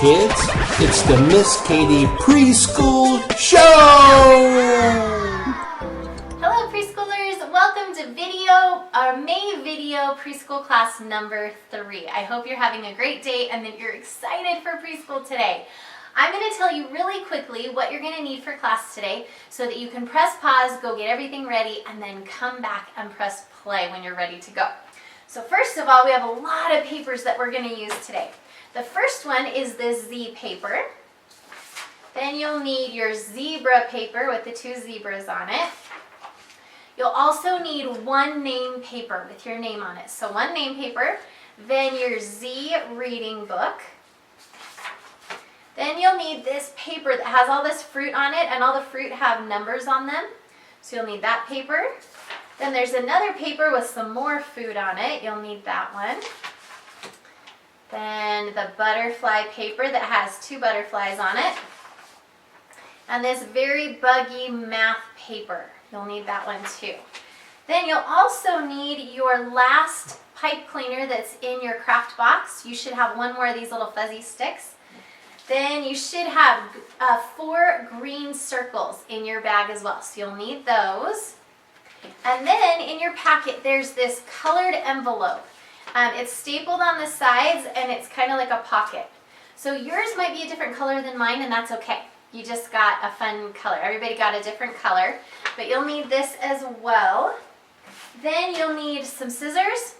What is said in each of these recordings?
kids. It's the Miss Katie Preschool Show! Hello preschoolers, welcome to our May video preschool class number 3. I hope you're having a great day and that you're excited for preschool today. I'm going to tell you really quickly what you're going to need for class today so that you can press pause, go get everything ready, and then come back and press play when you're ready to go. So first of all, we have a lot of papers that we're going to use today. The first one is the Z paper. Then you'll need your zebra paper with the 2 zebras on it. You'll also need 1 name paper with your name on it. So 1 name paper, then your Z reading book. Then you'll need this paper that has all this fruit on it, and all the fruit have numbers on them. So you'll need that paper. Then there's another paper with some more food on it. You'll need that one. Then the butterfly paper that has 2 butterflies on it. And this very buggy math paper. You'll need that one too. Then you'll also need your last pipe cleaner that's in your craft box. You should have 1 more of these little fuzzy sticks. Then you should have 4 green circles in your bag as well. So you'll need those. And then in your packet there's this colored envelope. It's stapled on the sides and it's kind of like a pocket. So yours might be a different color than mine, and that's okay. You just got a fun color. Everybody got a different color, but you'll need this as well. Then you'll need some scissors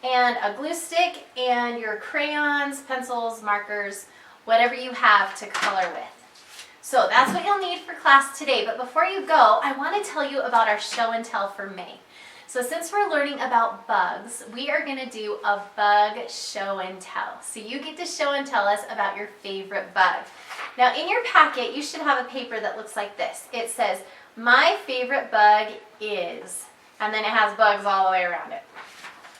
and a glue stick and your crayons, pencils, markers, whatever you have to color with. So that's what you'll need for class today. But before you go, I want to tell you about our show and tell for May. So since we're learning about bugs, we are going to do a bug show and tell. So you get to show and tell us about your favorite bug. Now in your packet, you should have a paper that looks like this. It says, my favorite bug is, and then it has bugs all the way around it.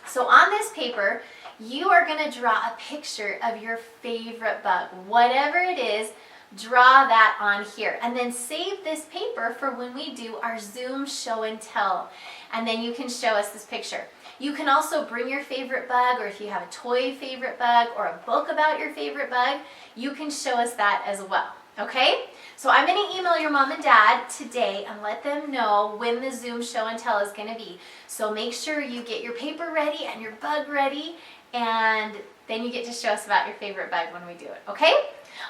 So on this paper, you are going to draw a picture of your favorite bug. Whatever it is, draw that on here. And then save this paper for when we do our Zoom show and tell. And then you can show us this picture. You can also bring your favorite bug, or if you have a toy favorite bug or a book about your favorite bug, you can show us that as well. Okay? So I'm going to email your mom and dad today and let them know when the Zoom show and tell is going to be. So make sure you get your paper ready and your bug ready, and then you get to show us about your favorite bug when we do it. Okay?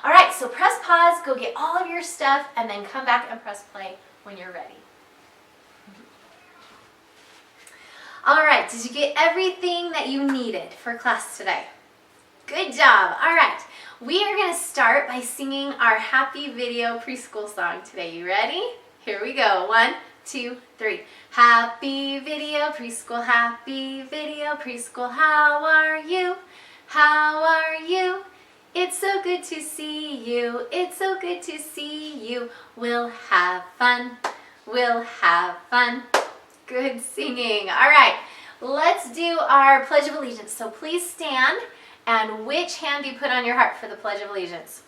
All right, so press pause, go get all of your stuff, and then come back and press play when you're ready. All right, did you get everything that you needed for class today? Good job. All right, we are going to start by singing our Happy Video Preschool song today. You ready? Here we go. 1, 2, 3. Happy Video Preschool, Happy Video Preschool, how are you? How are you? It's so good to see you. It's so good to see you. We'll have fun. We'll have fun. Good singing. All right, let's do our Pledge of Allegiance. So please stand, and which hand do you put on your heart for the Pledge of Allegiance?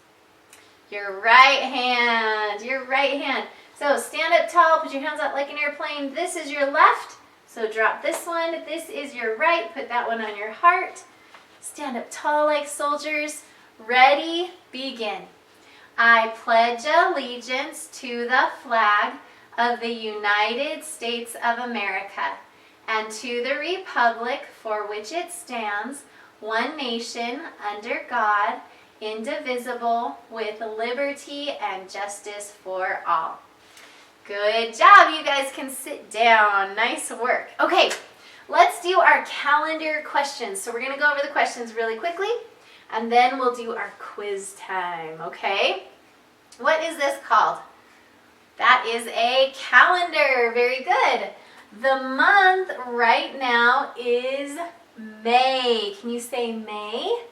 Your right hand. Your right hand. So stand up tall, put your hands out like an airplane. This is your left, so drop this one. This is your right, put that one on your heart. Stand up tall like soldiers. Ready, begin. I pledge allegiance to the flag of the United States of America and to the republic for which it stands, one nation, under God, indivisible, with liberty and justice for all. Good job. You guys can sit down. Nice work. Okay, let's do our calendar questions. So we're going to go over the questions really quickly, and then we'll do our quiz time, okay? What is this called? That is a calendar. Very good. The month right now is May. Can you say May?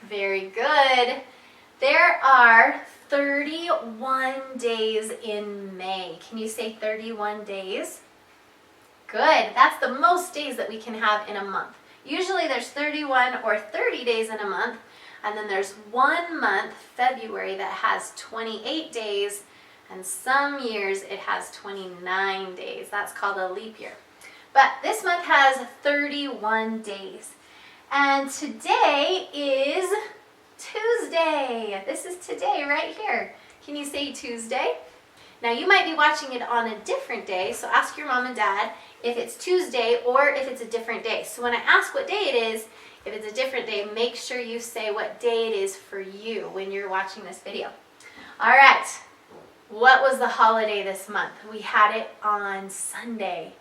Very good. There are 31 days in May. Can you say 31 days? Good. That's the most days that we can have in a month. Usually there's 31 or 30 days in a month, and then there's 1 month, February, that has 28 days, and some years it has 29 days. That's called a leap year. But this month has 31 days. And today is Tuesday. Tuesday. This is today right here. Can you say Tuesday? Now you might be watching it on a different day, so ask your mom and dad if it's Tuesday or if it's a different day. So when I ask what day it is, if it's a different day, make sure you say what day it is for you when you're watching this video. All right, what was the holiday this month? We had it on Sunday.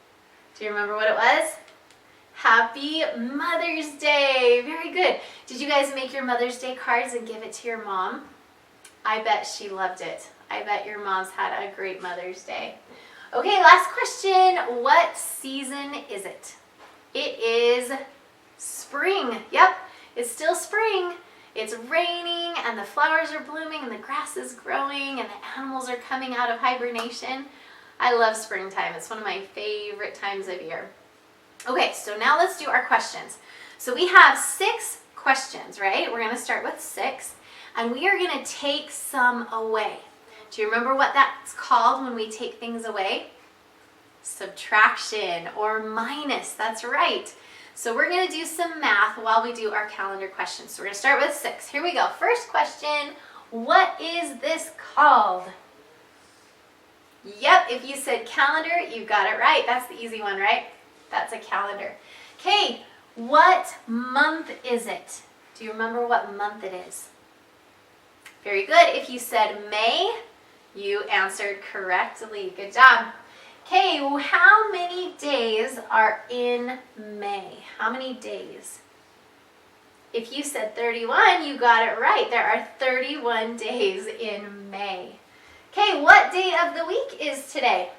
Do you remember what it was? Happy Mother's Day. Very good. Did you guys make your Mother's Day cards and give it to your mom? I bet she loved it. I bet your mom's had a great Mother's Day. Okay, last question. What season is it? It is spring. Yep, it's still spring. It's raining and the flowers are blooming and the grass is growing and the animals are coming out of hibernation. I love springtime. It's one of my favorite times of year. Okay, so now let's do our questions. So we have 6 questions, right? We're going to start with 6, and we are going to take some away. Do you remember what that's called when we take things away? Subtraction or minus. That's right. So we're going to do some math while we do our calendar questions. So we're going to start with 6. Here we go. First question, what is this called? Yep, if you said calendar, you got it right. That's the easy one, right? That's a calendar. Okay, what month is it? Do you remember what month it is? Very good. If you said May, you answered correctly. Good job. Okay, how many days are in May? How many days? If you said 31, you got it right. There are 31 days in May. Okay, what day of the week is today?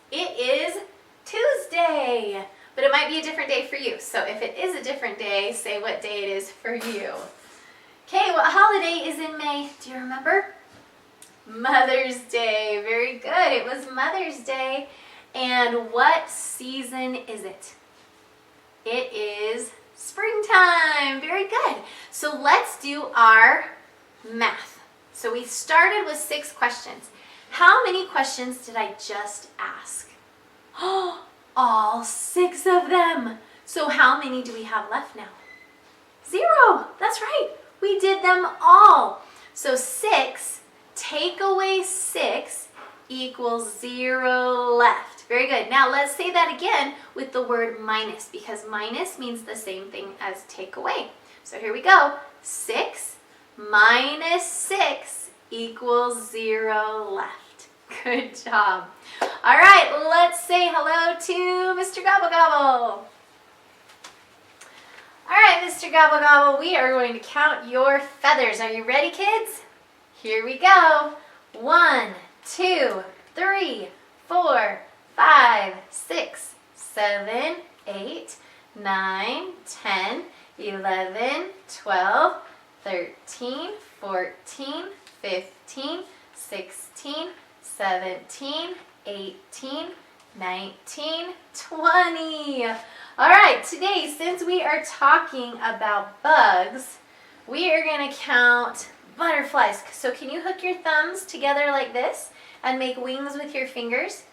It is Tuesday, but it might be a different day for you. So if it is a different day, say what day it is for you. Okay, what holiday is in May? Do you remember? Mother's Day. Very good. It was Mother's Day. And what season is it? It is springtime. Very good. So let's do our math. So we started with 6 questions. How many questions did I just ask? Oh, all 6 of them. So how many do we have left now? 0. That's right. We did them all. So 6, take away 6 equals 0 left. Very good. Now let's say that again with the word minus, because minus means the same thing as take away. So here we go. 6 minus 6 equals 0 left. Good job. All right, let's say hello to Mr. Gobble Gobble. All right, Mr. Gobble Gobble, we are going to count your feathers. Are you ready, kids? Here we go. 1, 2, 3, 4, 5, 6, 7, 8, 9, 10, 11, 12, 13, 14, 15, 16, 17, 18, 19, 20. All right, today, since we are talking about bugs, we are going to count butterflies. So can you hook your thumbs together like this and make wings with your fingers?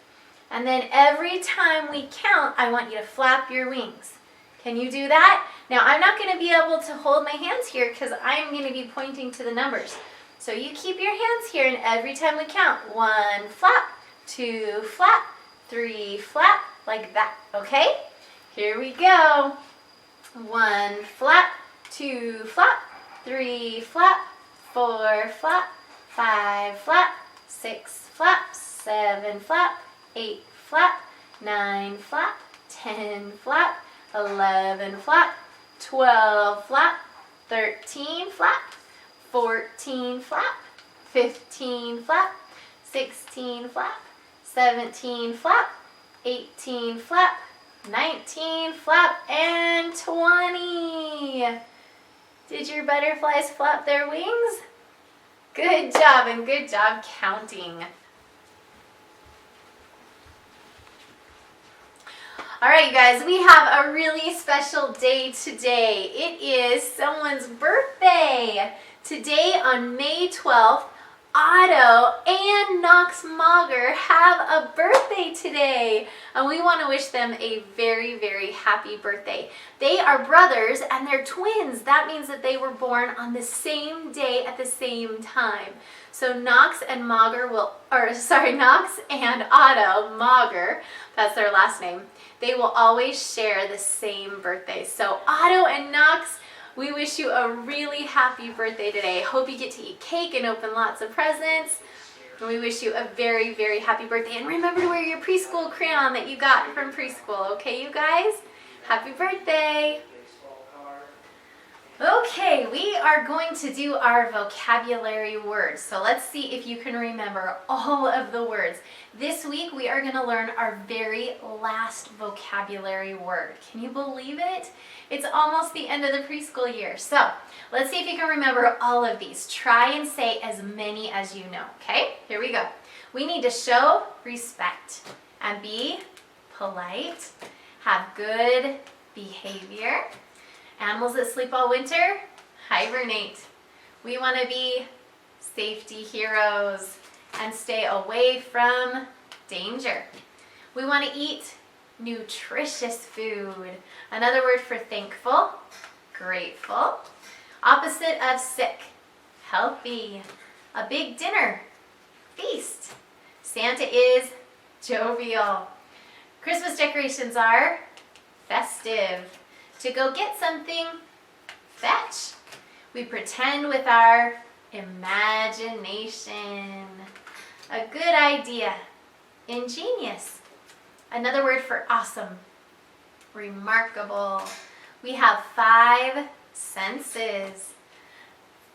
And then every time we count, I want you to flap your wings. Can you do that? Now, I'm not going to be able to hold my hands here because I'm going to be pointing to the numbers. So you keep your hands here, and every time we count, 1 flap, 2 flap, 3 flap, like that, okay? Here we go. 1 flap, 2 flap, 3 flap, 4 flap, 5 flap, 6 flap, 7 flap, 8 flap, 9 flap, 10 flap, 11 flap, 12 flap, 13 flap, 14 flap, 15 flap, 16 flap, 17 flap, 18 flap, 19 flap, and 20. Did your butterflies flap their wings? Good job, and good job counting. All right, you guys, we have a really special day today. It is someone's birthday. Today on May 12th, Otto and Knox Mauger have a birthday today, and we want to wish them a very, very happy birthday. They are brothers and they're twins. That means that they were born on the same day at the same time. So Knox and Knox and Otto Mauger, that's their last name, they will always share the same birthday. So Otto and Knox, we wish you a really happy birthday today. Hope you get to eat cake and open lots of presents. And we wish you a very, very happy birthday. And remember to wear your preschool crayon that you got from preschool. Okay, you guys? Happy birthday. Okay, we are going to do our vocabulary words. So let's see if you can remember all of the words. This week we are going to learn our very last vocabulary word. Can you believe it? It's almost the end of the preschool year. So let's see if you can remember all of these. Try and say as many as you know, okay? Here we go. We need to show respect and be polite, have good behavior. Animals that sleep all winter, hibernate. We want to be safety heroes and stay away from danger. We want to eat nutritious food. Another word for thankful, grateful. Opposite of sick, healthy. A big dinner, feast. Santa is jovial. Christmas decorations are festive. To go get something, fetch. We pretend with our imagination. A good idea, ingenious. Another word for awesome, remarkable. We have 5 senses.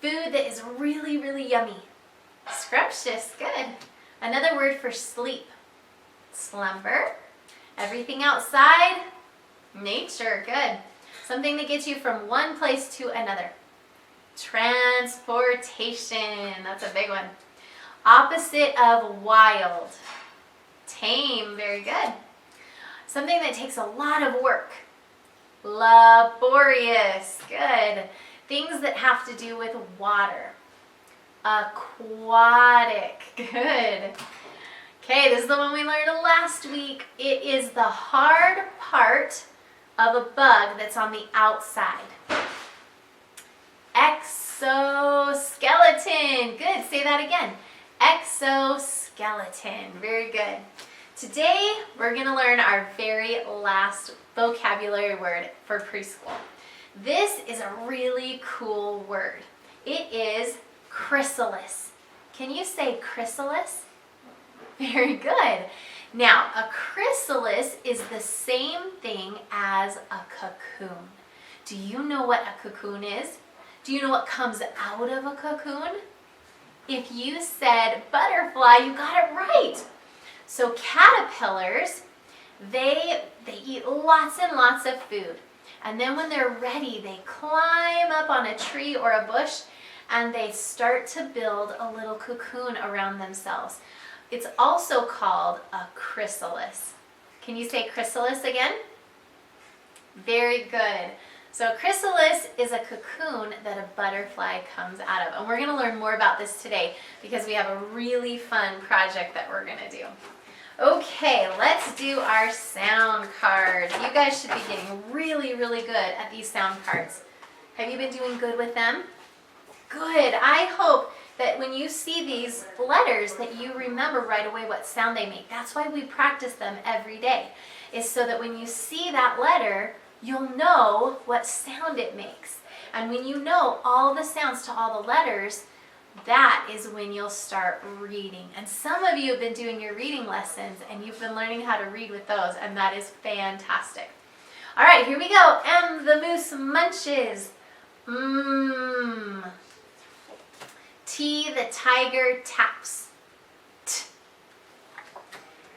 Food that is really, really yummy, scrumptious, good. Another word for sleep, slumber. Everything outside, nature, good. Something that gets you from one place to another. Transportation, that's a big one. Opposite of wild, tame, very good. Something that takes a lot of work. Laborious, good. Things that have to do with water. Aquatic, good. Okay, this is the one we learned last week. It is the hard part of a bug that's on the outside. Exoskeleton. Good. Say that again. Exoskeleton. Very good. Today, we're going to learn our very last vocabulary word for preschool. This is a really cool word. It is chrysalis. Can you say chrysalis? Very good. Now, a chrysalis is the same thing as a cocoon. Do you know what a cocoon is? Do you know what comes out of a cocoon? If you said butterfly, you got it right. So caterpillars, they eat lots and lots of food. And then when they're ready, they climb up on a tree or a bush and they start to build a little cocoon around themselves. It's also called a chrysalis. Can you say chrysalis again? Very good. So a chrysalis is a cocoon that a butterfly comes out of. And we're going to learn more about this today because we have a really fun project that we're going to do. Okay, let's do our sound cards. You guys should be getting really, really good at these sound cards. Have you been doing good with them? Good. I hope that when you see these letters that you remember right away what sound they make. That's why we practice them every day, is so that when you see that letter, you'll know what sound it makes. And when you know all the sounds to all the letters, that is when you'll start reading. And some of you have been doing your reading lessons and you've been learning how to read with those, and that is fantastic. All right, here we go. M, the moose munches. T, the tiger taps. T.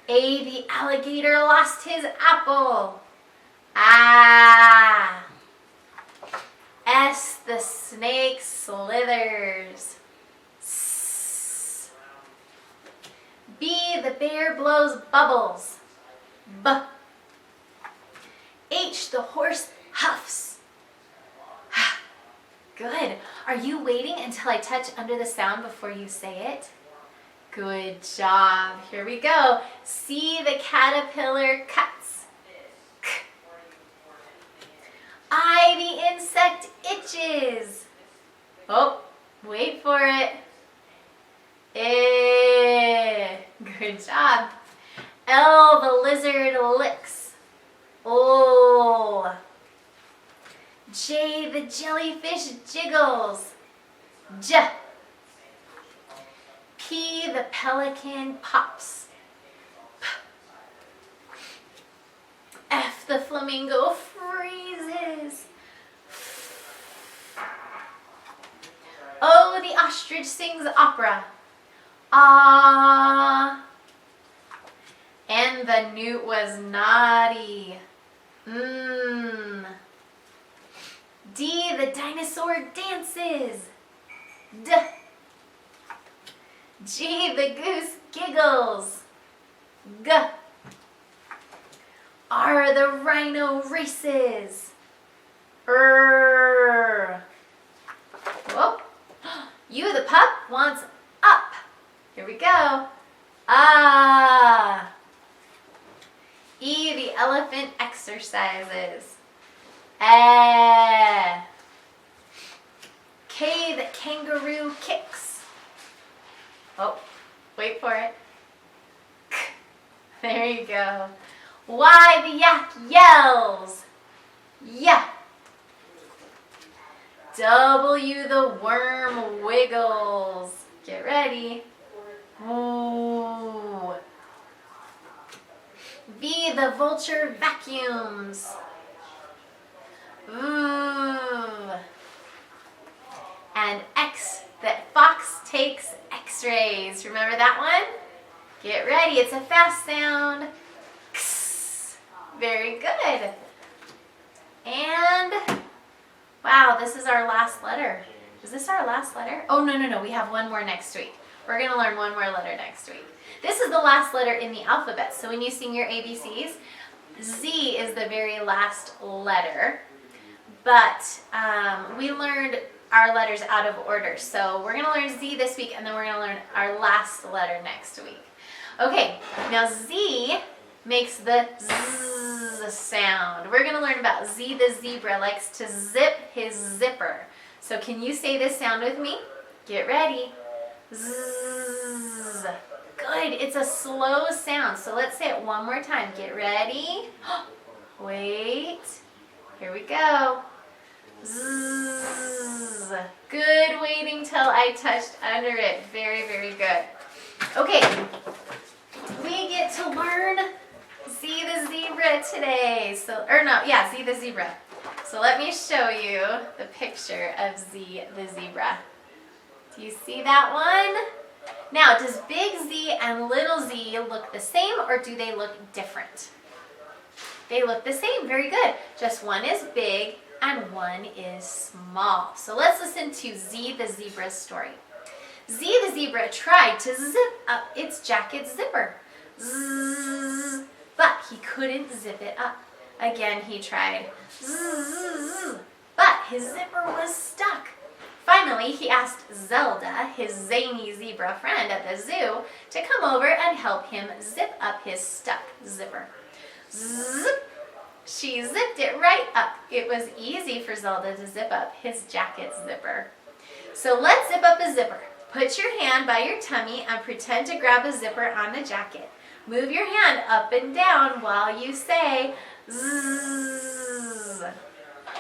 A, the alligator lost his apple. Ah. S, the snake slithers. S. B, the bear blows bubbles. B. H, the horse huffs. Good. Are you waiting until I touch under the sound before you say it? Good job. Here we go. See the caterpillar cuts. I, the insect, itches. Oh, wait for it. Good job. L, the lizard licks. Oh. J, the jellyfish jiggles. J. P, the pelican pops. P. F, the flamingo freezes. O, the ostrich sings opera. Ah. And the newt was naughty. D, the dinosaur dances. D. G, the goose giggles. G. R, the rhino races. R. Whoop. U, the pup wants up. Here we go. Ah. E, the elephant exercises. K, the kangaroo kicks. Oh, wait for it. There you go. Y, the yak yells. Yeah. W, the worm wiggles. Get ready. Ooh. V, the vulture vacuums. Ooh. And X, the fox takes x-rays. Remember that one? Get ready, it's a fast sound. X. Very good. And, wow, this is our last letter. Is this our last letter? Oh, no, we have one more next week. We're gonna learn one more letter next week. This is the last letter in the alphabet. So when you sing your ABCs, Z is the very last letter. But we learned our letters out of order. So we're gonna learn Z this week, and then we're gonna learn our last letter next week. Okay, now Z makes the Z sound. We're gonna learn about Z the zebra likes to zip his zipper. So can you say this sound with me? Get ready. Zzz. Good, it's a slow sound. So let's say it one more time. Get ready. Wait. Here we go. Zzz. Good, waiting till I touched under it. Very, very good. Okay, we get to learn Z the zebra today. Z the zebra. So let me show you the picture of Z the zebra. Do you see that one? Now, does big Z and little z look the same, or do they look different? They look the same. Very good. Just one is big and one is small. So let's listen to Z the zebra's story. Z the zebra tried to zip up its jacket zipper. Zzz, but he couldn't zip it up. Again he tried. Zzz, but his zipper was stuck. Finally, he asked Zelda, his zany zebra friend at the zoo, to come over and help him zip up his stuck zipper. Zip! She zipped it right up. It was easy for Zelda to zip up his jacket zipper. So let's zip up a zipper. Put your hand by your tummy and pretend to grab a zipper on the jacket. Move your hand up and down while you say zzz.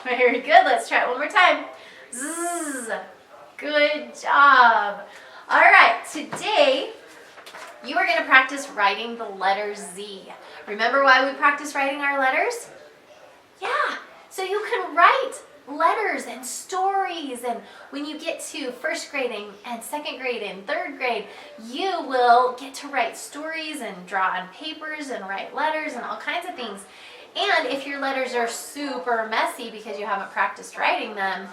Very good. Let's try it one more time. Zzz. Good job. All right, today you are going to practice writing the letter Z. Remember why we practice writing our letters? Yeah, so you can write letters and stories, and when you get to first grade and second grade and third grade, you will get to write stories and draw on papers and write letters and all kinds of things. And if your letters are super messy because you haven't practiced writing them,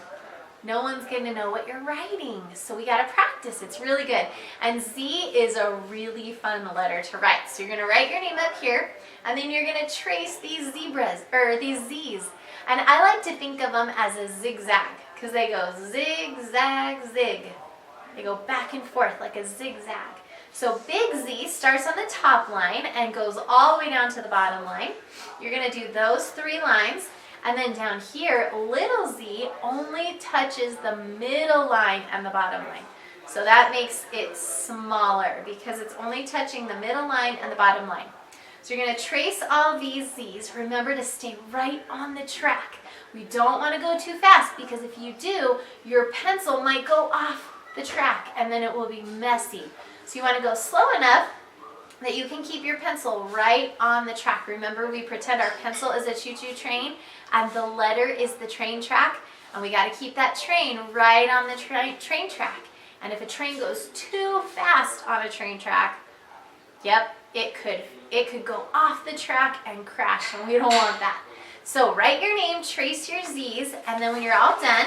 no one's going to know what you're writing. So we got to practice. It's really good. And Z is a really fun letter to write. So you're going to write your name up here, and then you're going to trace these zebras, or these Z's. And I like to think of them as a zigzag, because they go zig, zag, zig. They go back and forth like a zigzag. So big Z starts on the top line and goes all the way down to the bottom line. You're going to do those 3 lines. And then down here, little z only touches the middle line and the bottom line. So that makes it smaller because it's only touching the middle line and the bottom line. So you're going to trace all these z's. Remember to stay right on the track. We don't want to go too fast because if you do, your pencil might go off the track and then it will be messy. So you want to go slow enough that you can keep your pencil right on the track. Remember, we pretend our pencil is a choo-choo train and the letter is the train track, and we got to keep that train right on the train track. And if a train goes too fast on a train track, yep, it could go off the track and crash, and we don't want that. So write your name, trace your Z's, and then when you're all done,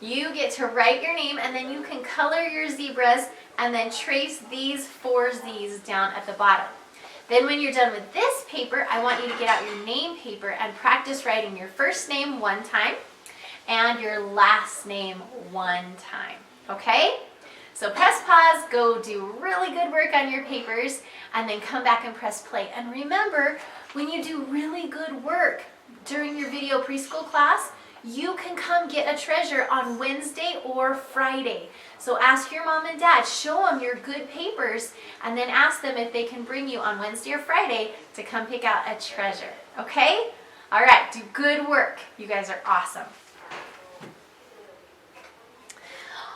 you get to write your name, and then you can color your zebras and then trace these 4 Z's down at the bottom. Then when you're done with this paper, I want you to get out your name paper and practice writing your first name 1 time and your last name 1 time, okay? So press pause, go do really good work on your papers, and then come back and press play. And remember, when you do really good work during your video preschool class, you can come get a treasure on Wednesday or Friday. So ask your mom and dad, show them your good papers, and then ask them if they can bring you on Wednesday or Friday to come pick out a treasure, okay? All right, do good work. You guys are awesome.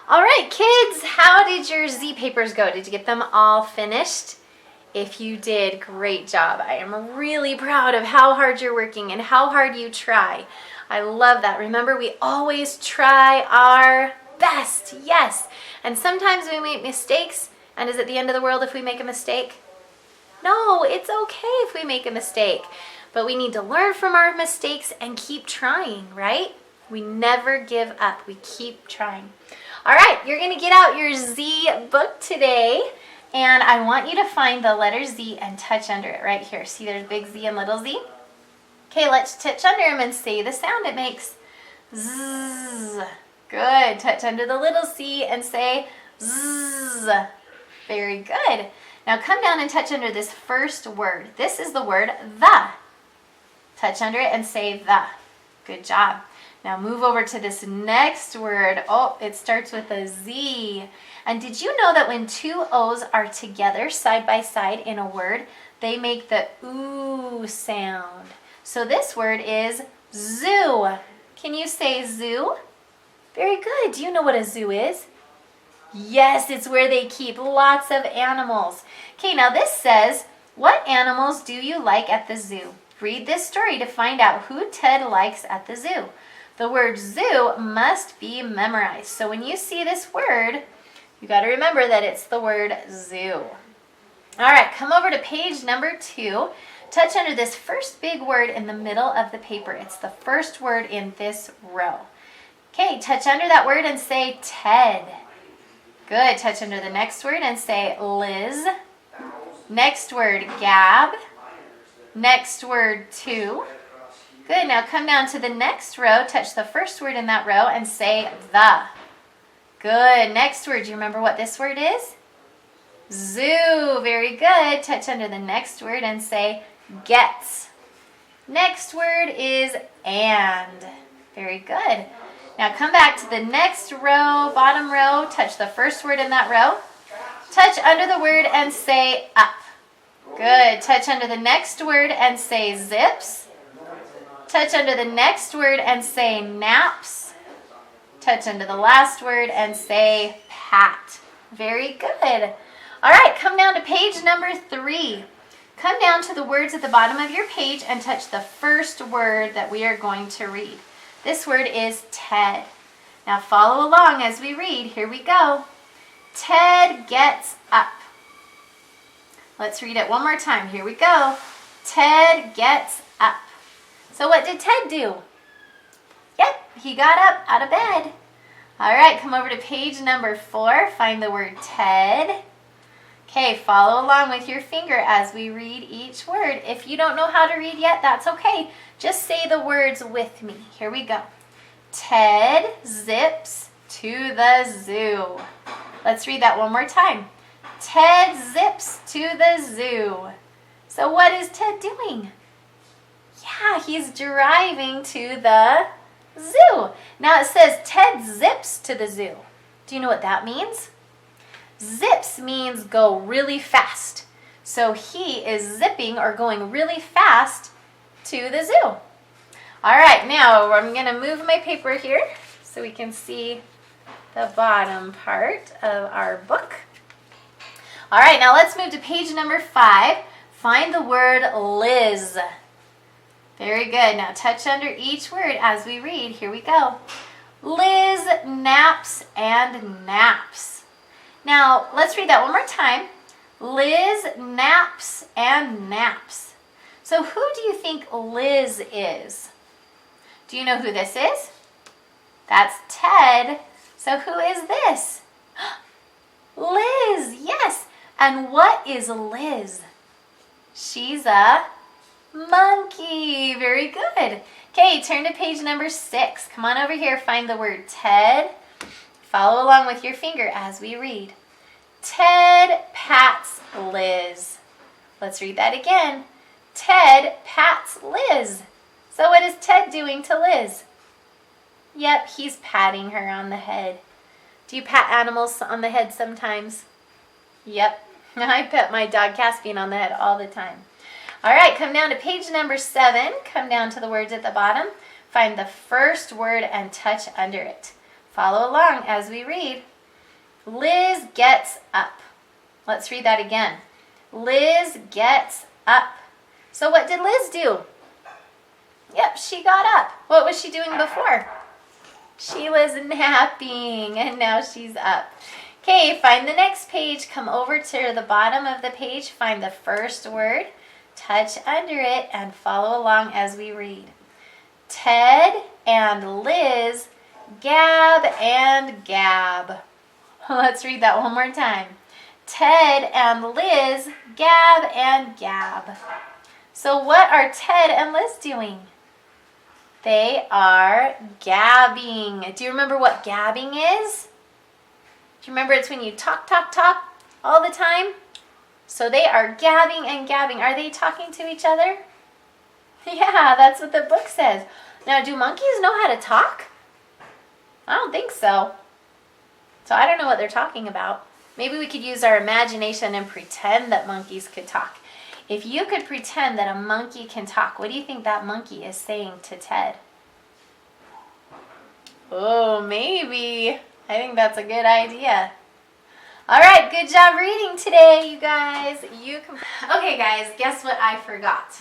All right, kids, how did your Z papers go? Did you get them all finished? If you did, great job. I am really proud of how hard you're working and how hard you try. I love that. Remember, we always try our best. Yes. And sometimes we make mistakes. And is it the end of the world if we make a mistake? No, it's okay if we make a mistake. But we need to learn from our mistakes and keep trying, right? We never give up. We keep trying. All right, you're going to get out your Z book today. And I want you to find the letter Z and touch under it right here. See, there's big Z and little z? Okay, let's touch under them and say the sound it makes. Zzz. Good. Touch under the little c and say zzz. Very good. Now come down and touch under this first word. This is the word the. Touch under it and say the. Good job. Now move over to this next word. Oh, it starts with a Z. And did you know that when 2 O's are together side by side in a word, they make the ooh sound? So this word is zoo. Can you say zoo? Very good. Do you know what a zoo is? Yes, it's where they keep lots of animals. Okay, now this says, what animals do you like at the zoo? Read this story to find out who Ted likes at the zoo. The word zoo must be memorized. So when you see this word, you got to remember that it's the word zoo. All right, come over to page number 2. Touch under this first big word in the middle of the paper. It's the first word in this row. Okay, touch under that word and say Ted. Good. Touch under the next word and say Liz. Next word, Gab. Next word, to. Good. Now come down to the next row. Touch the first word in that row and say the. Good. Next word. Do you remember what this word is? Zoo. Very good. Touch under the next word and say gets. Next word is and. Very good. Now come back to the next row, bottom row. Touch the first word in that row. Touch under the word and say up. Good. Touch under the next word and say zips. Touch under the next word and say naps. Touch under the last word and say pat. Very good. All right, come down to page number 3. Come down to the words at the bottom of your page and touch the first word that we are going to read. This word is Ted. Now follow along as we read. Here we go. Ted gets up. Let's read it one more time. Here we go. Ted gets up. So what did Ted do? Yep, he got up out of bed. All right, come over to page number 4. Find the word Ted. Okay, follow along with your finger as we read each word. If you don't know how to read yet, that's okay. Just say the words with me. Here we go. Ted zips to the zoo. Let's read that one more time. Ted zips to the zoo. So what is Ted doing? Yeah, he's driving to the zoo. Now it says Ted zips to the zoo. Do you know what that means? Zips means go really fast. So he is zipping or going really fast to the zoo. All right, now I'm going to move my paper here so we can see the bottom part of our book. All right, now let's move to page number 5. Find the word Liz. Very good. Now touch under each word as we read. Here we go. Liz naps and naps. Now let's read that one more time. Liz naps and naps. So who do you think Liz is? Do you know who this is? That's Ted. So who is this? Liz, yes. And what is Liz? She's a monkey. Very good. Okay, turn to page number 6. Come on over here, find the word Ted. Follow along with your finger as we read. Ted pats Liz. Let's read that again. Ted pats Liz. So what is Ted doing to Liz? Yep, he's patting her on the head. Do you pat animals on the head sometimes? Yep, I pet my dog Caspian on the head all the time. All right, come down to page number 7. Come down to the words at the bottom. Find the first word and touch under it. Follow along as we read. Liz gets up. Let's read that again. Liz gets up. So what did Liz do? Yep, she got up. What was she doing before? She was napping, and now she's up. Okay, find the next page. Come over to the bottom of the page. Find the first word. Touch under it and follow along as we read. Ted and Liz gab and gab. Let's read that one more time. Ted and Liz gab and gab. So what are Ted and Liz doing? They are gabbing. Do you remember what gabbing is? Do you remember it's when you talk all the time? So they are gabbing and gabbing. Are they talking to each other? Yeah, that's what the book says. Now, do monkeys know how to talk? I don't think so. So I don't know what they're talking about. Maybe we could use our imagination and pretend that monkeys could talk. If you could pretend that a monkey can talk, what do you think that monkey is saying to Ted? Oh, maybe. I think that's a good idea. All right, good job reading today, you guys. Okay, guys, guess what I forgot?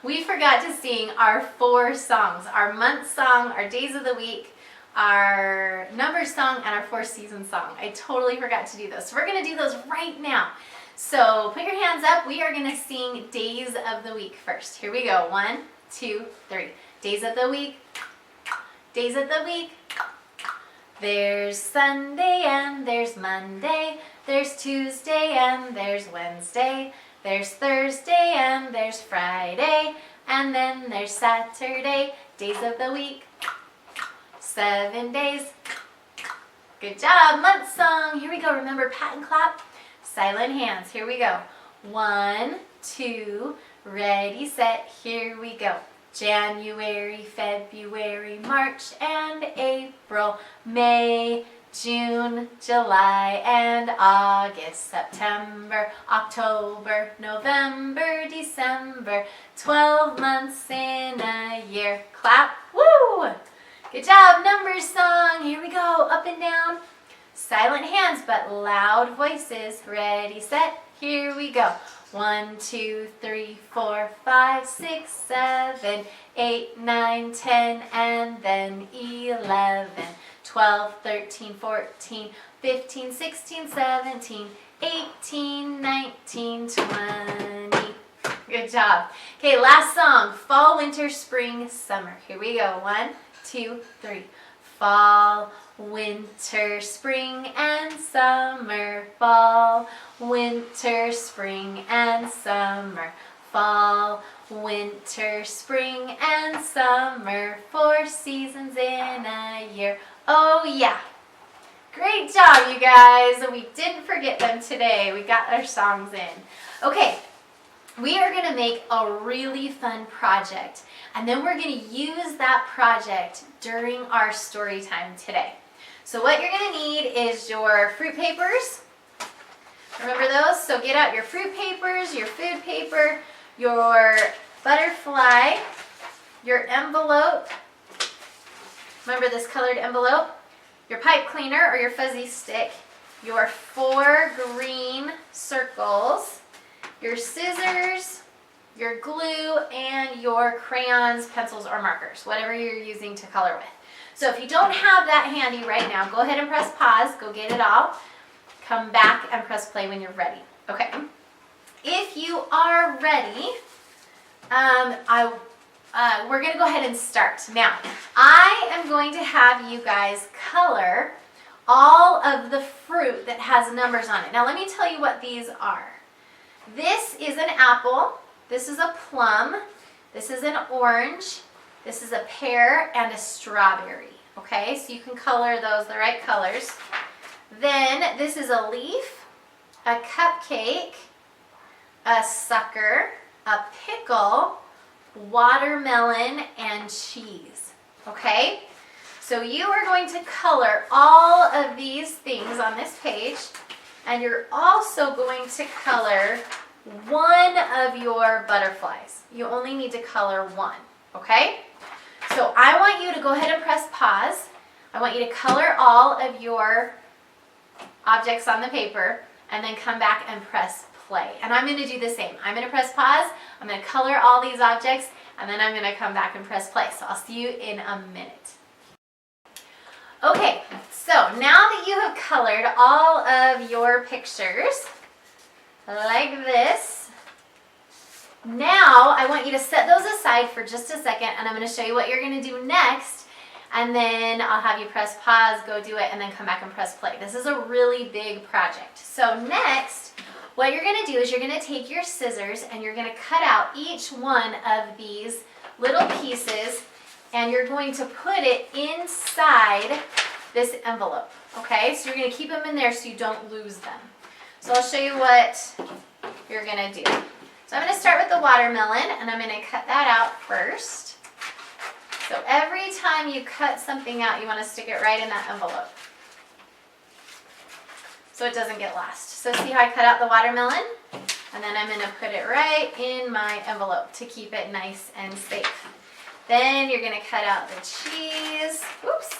We forgot to sing our 4 songs, our month song, our days of the week, our number song, and our 4-season song. I totally forgot to do those. So we're going to do those right now. So put your hands up. We are going to sing Days of the Week first. Here we go. 1, 2, 3. Days of the week. Days of the week. There's Sunday and there's Monday. There's Tuesday and there's Wednesday. There's Thursday and there's Friday. And then there's Saturday. Days of the week. 7 days. Good job. Month song. Here we go. Remember, pat and clap. Silent hands. Here we go. 1, 2, ready, set, here we go. January, February, March, and April, May, June, July, and August, September, October, November, December, 12 months in a year. Clap. Woo! Good job. Numbers song. Here we go. Up and down. Silent hands, but loud voices. Ready, set, here we go. 1, 2, 3, 4, 5, 6, 7, 8, 9, 10, and then 11, 12, 13, 14, 15, 16, 17, 18, 19, 20. Good job. Okay, last song. Fall, winter, spring, summer. Here we go. 1, 2, 3. Fall, winter, spring, and summer. Fall, winter, spring, and summer. Fall, Winter, spring, and summer, 4 seasons in a year. Oh yeah. Great job, you guys. We didn't forget them today. We got our songs in. Okay, we are going to make a really fun project, and then we're going to use that project during our story time today. So what you're going to need is your fruit papers. Remember those? So get out your fruit papers, your food paper, your butterfly, your envelope. Remember this colored envelope? Your pipe cleaner or your fuzzy stick, your 4 green circles, your scissors, your glue, and your crayons, pencils, or markers, whatever you're using to color with. So if you don't have that handy right now, go ahead and press pause, go get it all, come back and press play when you're ready. Okay, if you are ready, we're going to go ahead and start. Now, I am going to have you guys color all of the fruit that has numbers on it. Now, let me tell you what these are. This is an apple, this is a plum, this is an orange, this is a pear, and a strawberry. Okay, so you can color those the right colors. Then this is a leaf, a cupcake, a sucker, a pickle, watermelon, and cheese. Okay, so you are going to color all of these things on this page, and you're also going to color one of your butterflies. You only need to color one. Okay, so I want you to go ahead and press pause. I want you to color all of your objects on the paper and then come back and press play. And I'm going to do the same. I'm going to press pause, I'm going to color all these objects, and then I'm going to come back and press play. So I'll see you in a minute. Okay, so now that you have colored all of your pictures, like this, now I want you to set those aside for just a second, and I'm going to show you what you're going to do next, and then I'll have you press pause, go do it, and then come back and press play. This is a really big project. So next, what you're going to do is you're going to take your scissors and you're going to cut out each one of these little pieces, and you're going to put it inside this envelope. Okay, so you're going to keep them in there so you don't lose them. So I'll show you what you're going to do. So I'm going to start with the watermelon, and I'm going to cut that out first. So every time you cut something out, you want to stick it right in that envelope so it doesn't get lost. So see how I cut out the watermelon? And then I'm going to put it right in my envelope to keep it nice and safe. Then you're going to cut out the cheese. Oops.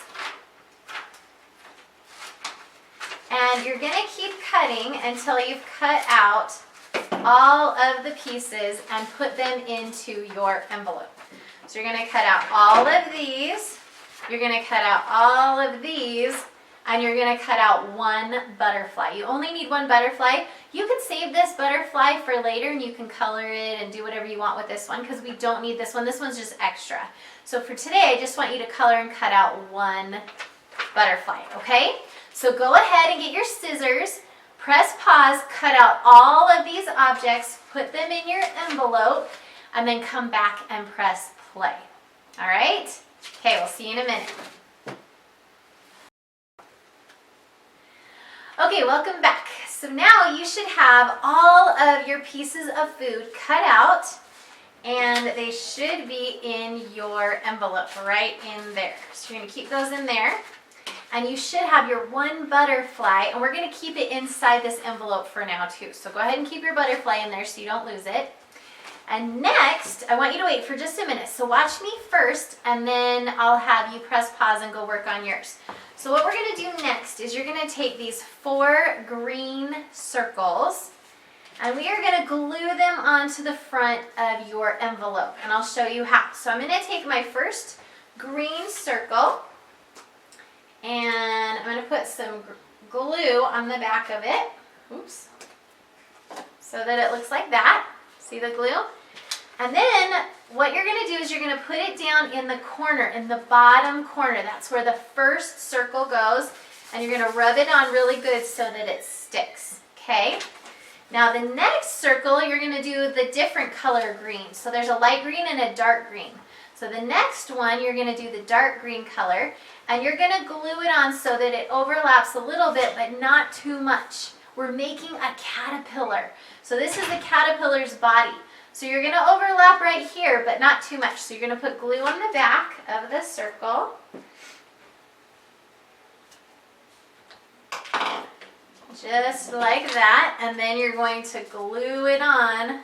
And you're going to keep cutting until you've cut out all of the pieces and put them into your envelope. So you're going to cut out all of these, you're going to cut out all of these, and you're going to cut out one butterfly. You only need one butterfly. You can save this butterfly for later, and you can color it and do whatever you want with this one, because we don't need this one. This one's just extra. So for today, I just want you to color and cut out one butterfly, okay? So go ahead and get your scissors, press pause, cut out all of these objects, put them in your envelope, and then come back and press play. All right? Okay, we'll see you in a minute. Okay, welcome back. So now you should have all of your pieces of food cut out, and they should be in your envelope right in there. So you're going to keep those in there. And you should have your one butterfly, and we're going to keep it inside this envelope for now too. So go ahead and keep your butterfly in there so you don't lose it. And next, I want you to wait for just a minute. So watch me first, and then I'll have you press pause and go work on yours. So what we're going to do next is you're going to take these 4 green circles, and we are going to glue them onto the front of your envelope. And I'll show you how. So I'm going to take my first green circle, and I'm going to put some glue on the back of it. Oops. So that it looks like that. See the glue? And then what you're going to do is you're going to put it down in the corner, in the bottom corner. That's where the first circle goes. And you're going to rub it on really good so that it sticks. Okay? Now the next circle, you're going to do the different color green. So there's a light green and a dark green. So the next one, you're going to do the dark green color, and you're going to glue it on so that it overlaps a little bit, but not too much. We're making a caterpillar. So this is the caterpillar's body. So you're going to overlap right here, but not too much. So you're going to put glue on the back of the circle. Just like that, and then you're going to glue it on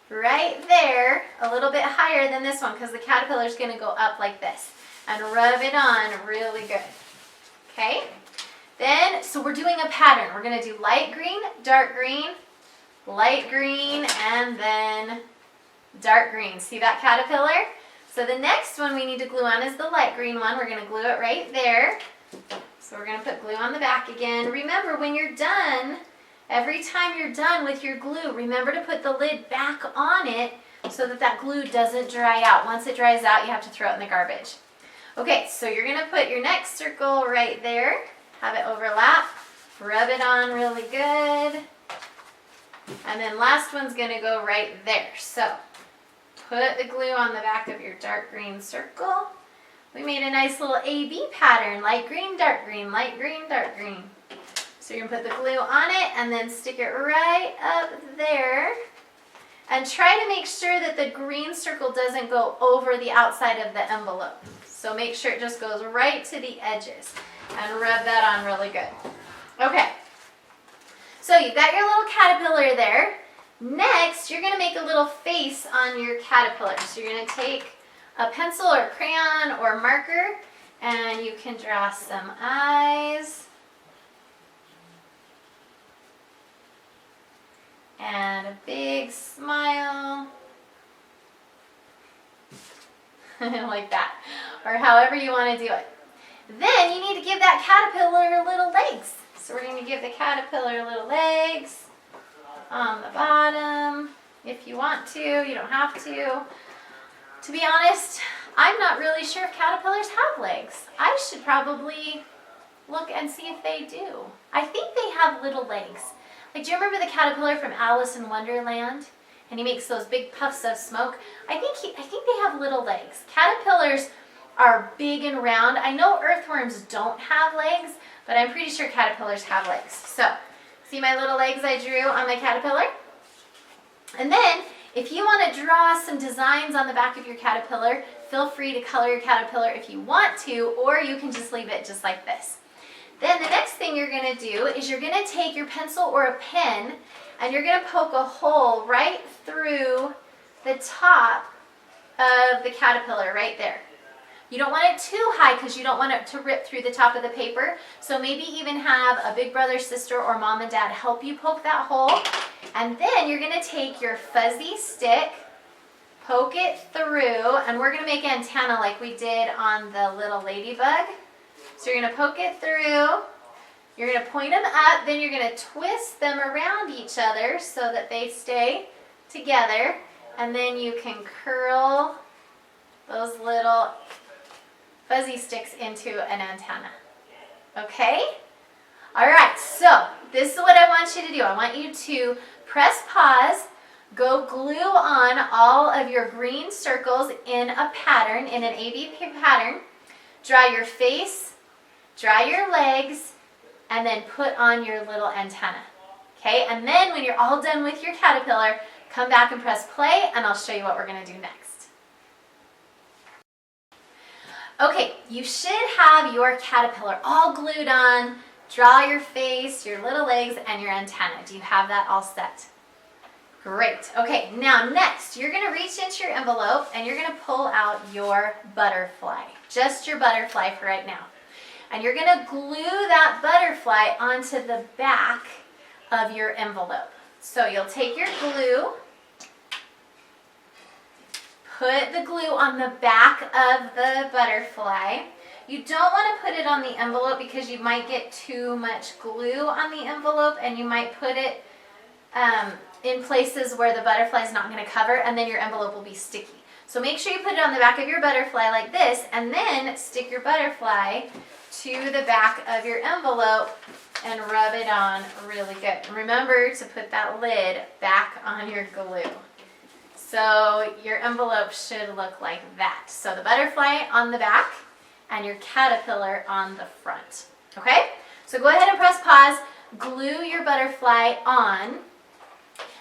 right there, a little bit higher than this one because the caterpillar is going to go up like this, and rub it on really good. Okay? Then, so we're doing a pattern. We're going to do light green, light green, and then dark green. See that caterpillar? So the next one we need to glue on is the light green one. We're going to glue it right there. So we're going to put glue on the back again. Remember, when you're done, every time you're done with your glue, remember to put the lid back on it so that that glue doesn't dry out. Once it dries out, you have to throw it in the garbage. Okay, so you're going to put your next circle right there. Have it overlap. Rub it on really good. And then last one's going to go right there. So put the glue on the back of your dark green circle. We made a nice little A-B pattern, light green, dark green, light green, dark green. So you're going to put the glue on it and then stick it right up there. And try to make sure that the green circle doesn't go over the outside of the envelope. So make sure it just goes right to the edges and rub that on really good. Okay, so you've got your little caterpillar there. Next, you're going to make a little face on your caterpillar. So you're going to take a pencil or crayon or marker, and you can draw some eyes and a big smile like that, or however you want to do it. Then you need to give that caterpillar little legs. So we're going to give the caterpillar little legs on the bottom if you want to. You don't have to. To be honest, I'm not really sure if caterpillars have legs. I should probably look and see if they do. I think they have little legs. Like, do you remember the caterpillar from Alice in Wonderland? And he makes those big puffs of smoke. I think they have little legs. Caterpillars are big and round. I know earthworms don't have legs, but I'm pretty sure caterpillars have legs. So, see my little legs I drew on my caterpillar? And then, if you want to draw some designs on the back of your caterpillar, feel free to color your caterpillar if you want to, or you can just leave it just like this. Then the next thing you're going to do is you're going to take your pencil or a pen and you're going to poke a hole right through the top of the caterpillar right there. You don't want it too high because you don't want it to rip through the top of the paper. So maybe even have a big brother, sister, or mom and dad help you poke that hole. And then you're going to take your fuzzy stick, poke it through, and we're going to make an antenna like we did on the little ladybug. So you're going to poke it through, you're going to point them up, then you're going to twist them around each other so that they stay together, and then you can curl those little fuzzy sticks into an antenna. Okay? Alright, so this is what I want you to do. I want you to press pause, go glue on all of your green circles in a pattern, in an A-B pattern, draw your face, draw your legs, and then put on your little antenna. Okay, and then when you're all done with your caterpillar, come back and press play, and I'll show you what we're going to do next. Okay, you should have your caterpillar all glued on. Draw your face, your little legs, and your antenna. Do you have that all set? Great. Okay, now next, you're going to reach into your envelope, and you're going to pull out your butterfly. Just your butterfly for right now. And you're going to glue that butterfly onto the back of your envelope. So you'll take your glue, put the glue on the back of the butterfly. You don't want to put it on the envelope because you might get too much glue on the envelope and you might put it in places where the butterfly is not going to cover, and then your envelope will be sticky. So make sure you put it on the back of your butterfly like this, and then stick your butterfly to the back of your envelope and rub it on really good. And remember to put that lid back on your glue. So your envelope should look like that. So the butterfly on the back and your caterpillar on the front. Okay? So go ahead and press pause, glue your butterfly on,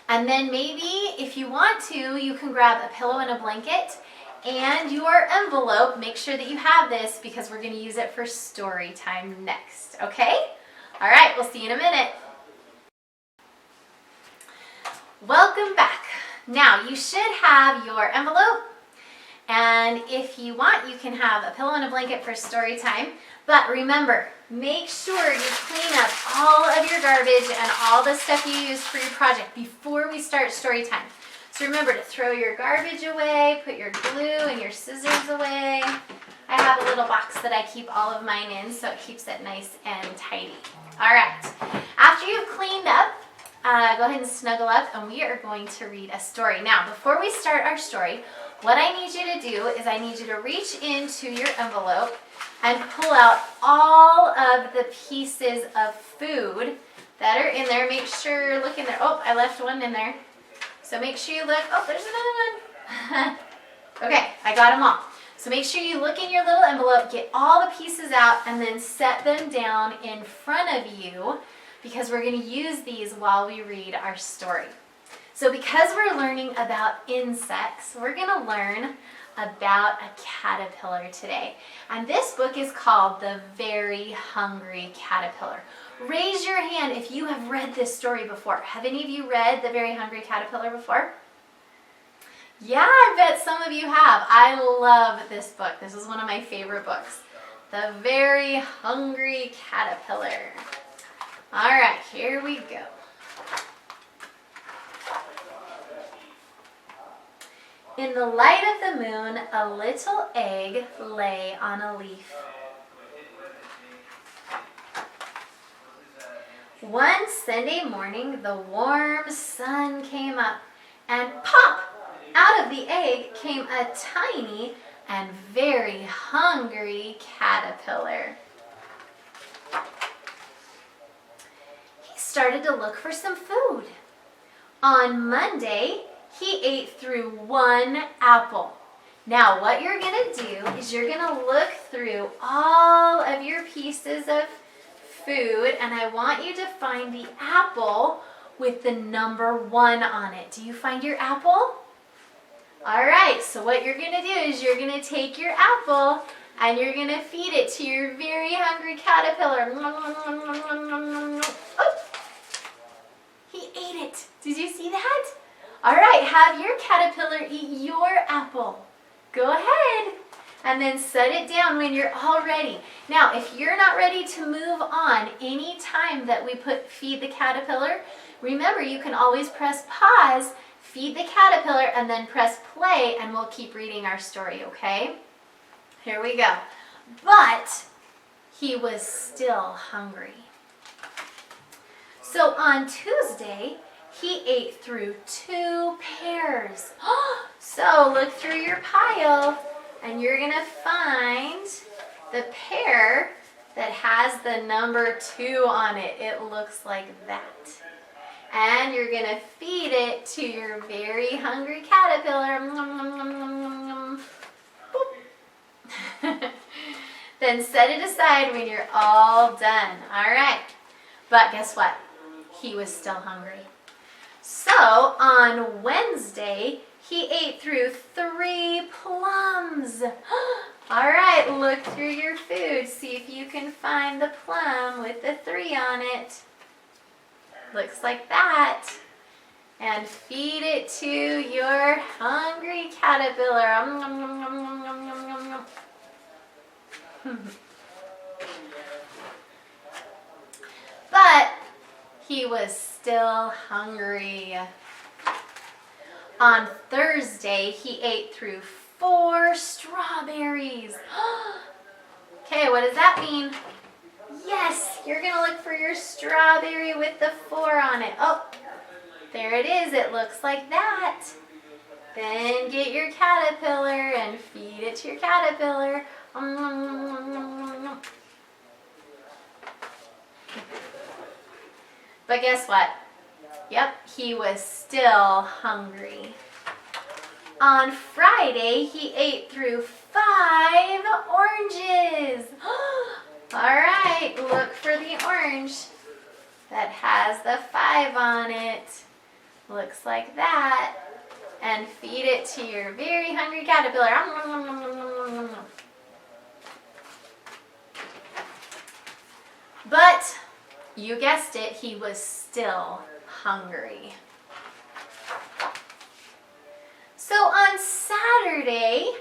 and then maybe if you want to, you can grab a pillow and a blanket and your envelope. Make sure that you have this because we're going to use it for story time next. Okay? All right, we'll see you in a minute. Welcome back. Now, you should have your envelope, and if you want, you can have a pillow and a blanket for story time. But remember, make sure you clean up all of your garbage and all the stuff you used for your project before we start story time. So remember to throw your garbage away, put your glue and your scissors away. I have a little box that I keep all of mine in, so it keeps it nice and tidy. All right, after you've cleaned up, go ahead and snuggle up, and we are going to read a story. Now, before we start our story, what I need you to do is I need you to reach into your envelope and pull out all of the pieces of food that are in there. Make sure, look in there. Oh, I left one in there. So make sure you look. Oh, there's another one. Okay, I got them all. So make sure you look in your little envelope, get all the pieces out, and then set them down in front of you, because we're going to use these while we read our story. So because we're learning about insects, we're going to learn about a caterpillar today. And this book is called The Very Hungry Caterpillar. Raise your hand if you have read this story before. Have any of you read The Very Hungry Caterpillar before? Yeah, I bet some of you have. I love this book. This is one of my favorite books. The Very Hungry Caterpillar. All right, here we go. In the light of the moon, a little egg lay on a leaf. One Sunday morning, the warm sun came up, and pop! Out of the egg came a tiny and very hungry caterpillar. He started to look for some food. On Monday, he ate through one apple. Now, what you're going to do is you're going to look through all of your pieces of food, and I want you to find the apple with the number 1 on it. Do you find your apple? All right, so what you're going to do is you're going to take your apple and you're going to feed it to your very hungry caterpillar. Oh, he ate it. Did you see that? All right, have your caterpillar eat your apple. Go ahead. And then set it down when you're all ready. Now, if you're not ready to move on any time that we feed the caterpillar, remember you can always press pause, feed the caterpillar, and then press play, and we'll keep reading our story, okay? Here we go. But he was still hungry. So on Tuesday, he ate through 2 pears. So look through your pile, and you're going to find the pear that has the number 2 on it. It looks like that. And you're going to feed it to your very hungry caterpillar. Then set it aside when you're all done. All right. But guess what? He was still hungry. So on Wednesday, he ate through 3 plums. All right, look through your food. See if you can find the plum with the 3 on it. Looks like that. And feed it to your hungry caterpillar. But he was still hungry. On Thursday, he ate through 4 strawberries. Okay, what does that mean? Yes, you're going to look for your strawberry with the 4 on it. Oh, there it is. It looks like that. Then get your caterpillar and feed it to your caterpillar. But guess what? Yep, he was still hungry. On Friday, he ate through 5 oranges. All right, look for the orange that has the 5 on it. Looks like that. And feed it to your very hungry caterpillar. But you guessed it, he was still hungry. So on Saturday,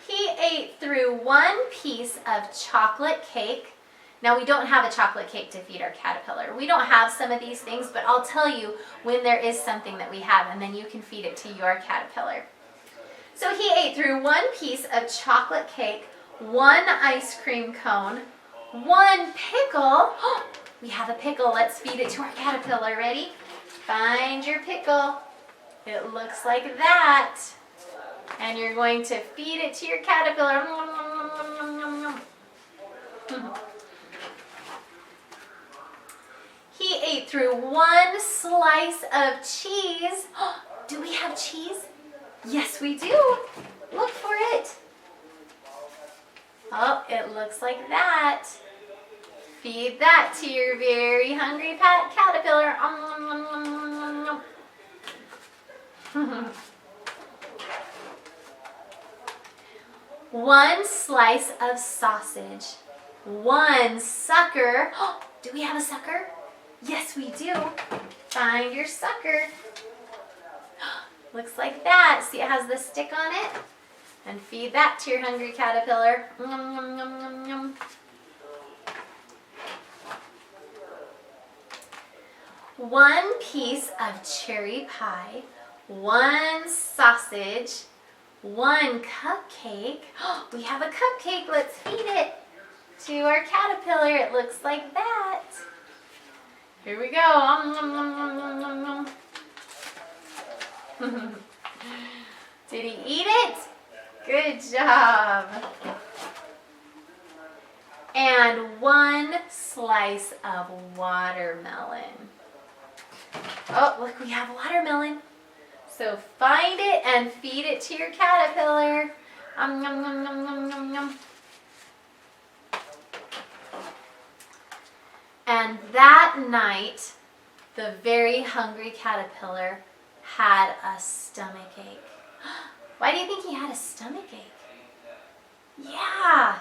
he ate through 1 piece of chocolate cake. Now, we don't have a chocolate cake to feed our caterpillar. We don't have some of these things, but I'll tell you when there is something that we have, and then you can feed it to your caterpillar. So he ate through 1 piece of chocolate cake, 1 ice cream cone, 1 pickle. We have a pickle. Let's feed it to our caterpillar. Ready? Find your pickle. It looks like that. And you're going to feed it to your caterpillar. He ate through 1 slice of cheese. Do we have cheese? Yes, we do. Look for it. Oh, it looks like that. Feed that to your very hungry caterpillar. One slice of sausage. 1 sucker. Do we have a sucker? Yes, we do. Find your sucker. Looks like that. See, it has the stick on it. And feed that to your hungry caterpillar. 1 piece of cherry pie, 1 sausage, 1 cupcake. We have a cupcake. Let's feed it to our caterpillar. It looks like that. Here we go. Did he eat it? Good job. And 1 slice of watermelon. Oh, look, we have watermelon. So find it and feed it to your caterpillar. And that night, the very hungry caterpillar had a stomachache. Why do you think he had a stomachache? Yeah,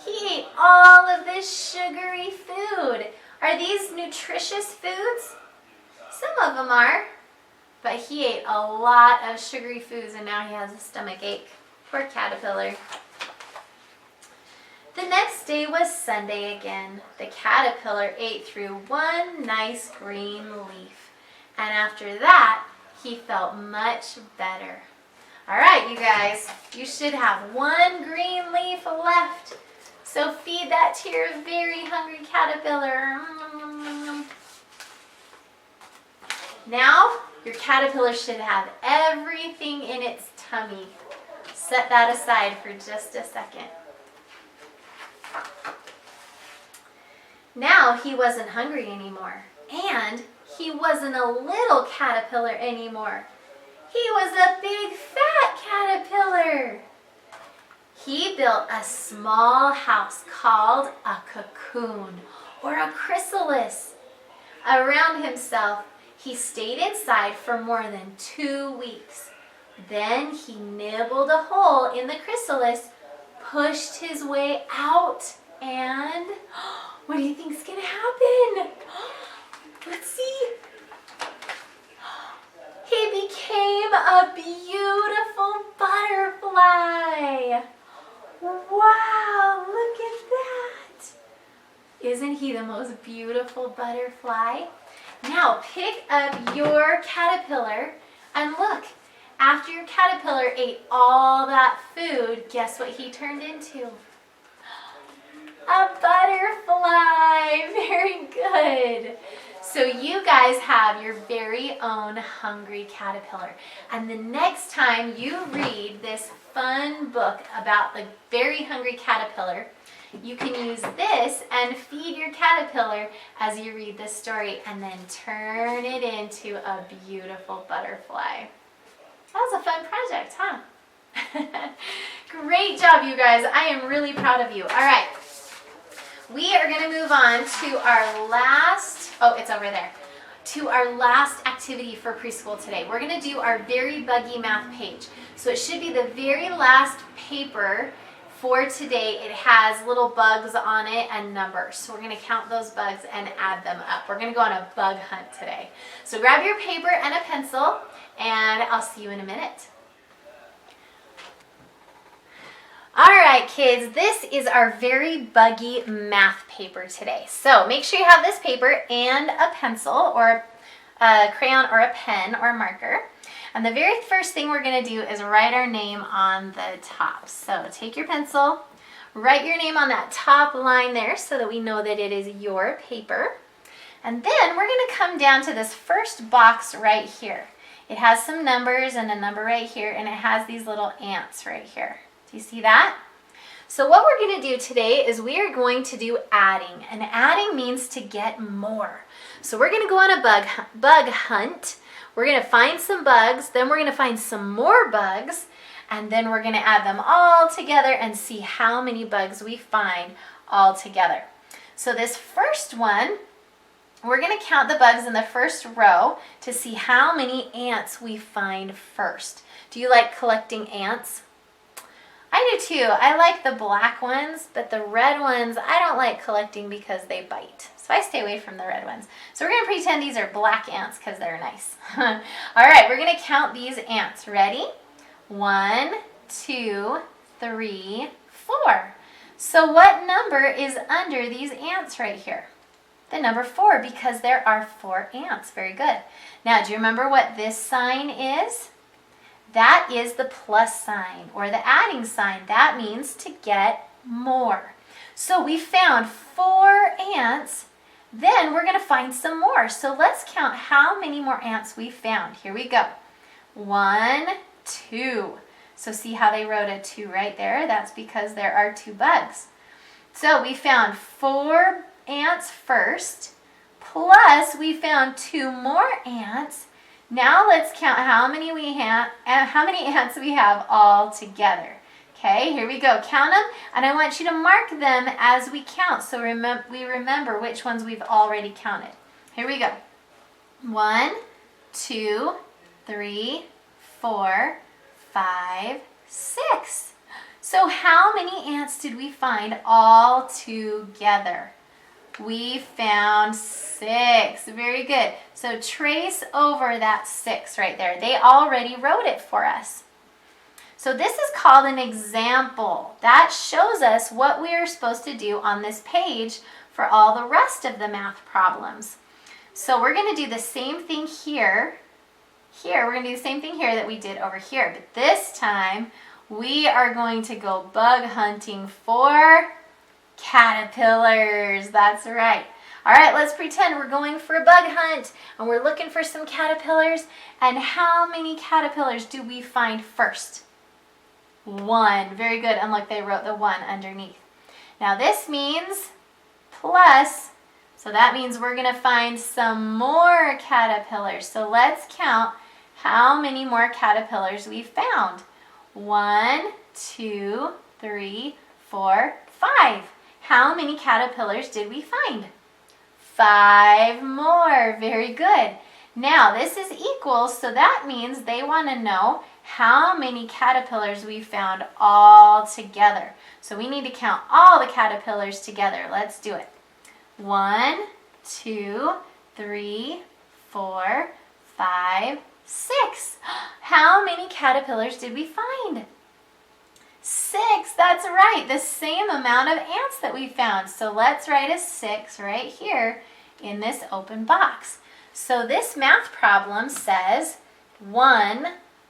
he ate all of this sugary food. Are these nutritious foods? Some of them are, but he ate a lot of sugary foods and now he has a stomachache. Poor caterpillar. The next day was Sunday again. The caterpillar ate through 1 nice green leaf. And after that, he felt much better. All right, you guys, you should have 1 green leaf left. So feed that to your very hungry caterpillar. Now, your caterpillar should have everything in its tummy. Set that aside for just a second. Now he wasn't hungry anymore, and he wasn't a little caterpillar anymore. He was a big fat caterpillar. He built a small house called a cocoon or a chrysalis. Around himself, he stayed inside for more than 2 weeks. Then he nibbled a hole in the chrysalis, pushed his way out, and what do you think is going to happen? Let's see. He became a beautiful butterfly. Wow, look at that. Isn't he the most beautiful butterfly? Now pick up your caterpillar and look. After your caterpillar ate all that food, guess what he turned into? A butterfly. Very good. So you guys have your very own hungry caterpillar. And the next time you read this fun book about the very hungry caterpillar, You can use this and feed your caterpillar as you read the story and then turn it into a beautiful butterfly. That was a fun project, huh? Great job, you guys. I am really proud of you. All right. We are going to move on to our last, it's over there, to our last activity for preschool today. We're going to do our very buggy math page. So it should be the very last paper for today. It has little bugs on it and numbers. So we're going to count those bugs and add them up. We're going to go on a bug hunt today. So grab your paper and a pencil, and I'll see you in a minute. All right, kids, this is our very buggy math paper today. So make sure you have this paper and a pencil or a crayon or a pen or a marker. And the very first thing we're going to do is write our name on the top. So take your pencil, write your name on that top line there so that we know that it is your paper. And then we're going to come down to this first box right here. It has some numbers and a number right here, and it has these little ants right here. Do you see that? So what we're going to do today is we are going to do adding. And adding means to get more. So we're going to go on a bug hunt. We're going to find some bugs, then we're going to find some more bugs, and then we're going to add them all together and see how many bugs we find all together. So this first one, we're going to count the bugs in the first row to see how many ants we find first. Do you like collecting ants? I do too. I like the black ones, but the red ones I don't like collecting because they bite. So I stay away from the red ones. So we're going to pretend these are black ants because they're nice. All right, we're going to count these ants. Ready? 1, 2, 3, 4. So what number is under these ants right here? The number 4, because there are 4 ants. Very good. Now, do you remember what this sign is? That is the plus sign or the adding sign. That means to get more. So we found 4 ants. Then we're going to find some more. So let's count how many more ants we found. Here we go. 1, 2. So see how they wrote a 2 right there? That's because there are 2 bugs. So we found 4 ants first, plus we found 2 more ants. Now let's count how many ants we have all together. Okay, here we go. Count them, and I want you to mark them as we count so we remember which ones we've already counted. Here we go. 1, 2, 3, 4, 5, 6. So how many ants did we find all together? We found 6. Very good. So trace over that 6 right there. They already wrote it for us. So this is called an example. That shows us what we are supposed to do on this page for all the rest of the math problems. So we're going to do the same thing here. We're going to do the same thing here that we did over here. But this time, we are going to go bug hunting for caterpillars. That's right. All right, let's pretend we're going for a bug hunt and we're looking for some caterpillars. And how many caterpillars do we find first? 1. Very good. And look, they wrote the 1 underneath. Now this means plus, so that means we're going to find some more caterpillars. So let's count how many more caterpillars we found. 1, 2, 3, 4, 5. How many caterpillars did we find? 5 more. Very good. Now this is equal, so that means they want to know how many caterpillars we found all together. So we need to count all the caterpillars together. Let's do it. 1, 2, 3, 4, 5, 6. How many caterpillars did we find? 6. That's right. The same amount of ants that we found. So let's write a 6 right here in this open box. So this math problem says 1